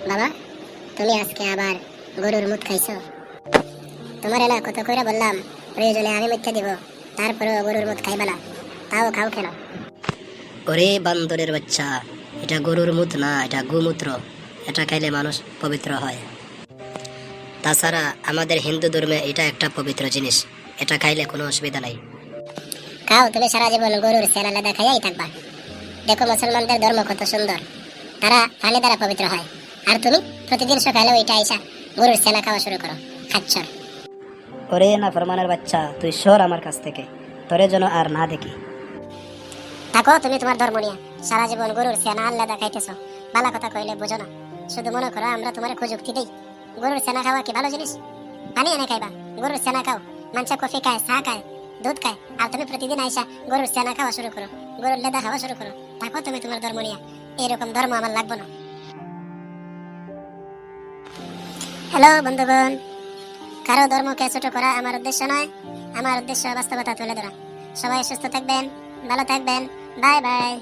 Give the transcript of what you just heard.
বাবা, তুমি আজকে আবার গরুর মুত খাইছো? তোমার না কত করে বললাম প্রয়োজনে আমি মিথ্যা দিব, তারপরেও গরুর মুত খাইবা না, তাও খাও কেন? ওরে বান্দরের বাচ্চা, এটা গরুর মুত না, এটা গোমূত্র। এটা খাইলে মানুষ পবিত্র হয়। তাছাড়া আমাদের হিন্দু ধর্মে এটা একটা পবিত্র জিনিস, এটা খাইলে কোনো অসুবিধা নাই। খাও, তুমি সারা জীবন গরুর সেনা লেদা খাইয়াই থাকবা। দেখো মুসলমানদের ধর্ম কত সুন্দর, তারা পানি দ্বারা পবিত্র হয়, আর তুমি প্রতিদিন সকালে ওইটা আইসা গরুর সেনা খাওয়া শুরু করো, খাচ্ছর। ওরে না ফরমানের বাচ্চা, তুই সর আমার কাছ থেকে, তোরে যেন আর না দেখি। থাকো তুমি তোমার ধর্ম নিয়ে, সারা জীবন গরুর সেনা আর লেদা খাইতেছো। ভালো কথা কইলে বুঝো না, শুধু মনে করো আমরা তোমার প্রযুক্তি দেই। গরুর সেনা খাওয়া কি ভালো জিনিস? পানি এনে খাইবা, গরুর সেনা খাও। মানুষে কফি খায়, চা খায়, দুধ খায়, আর তুমি প্রতিদিন আইসা গরুর সেনা খাওয়া শুরু করো, গরুর লেদা খাওয়া শুরু করো। থাকো তুমি তোমার ধর্ম নিয়ে, এরকম ধর্ম আমার লাগবে না। হ্যালো বন্ধুগণ, কারো ধর্মকে ছোট করা আমার উদ্দেশ্য নয়, আমার উদ্দেশ্য বাস্তবতা তুলে ধরা। সবাই সুস্থ থাকবেন, ভালো থাকবেন, বাই বাই।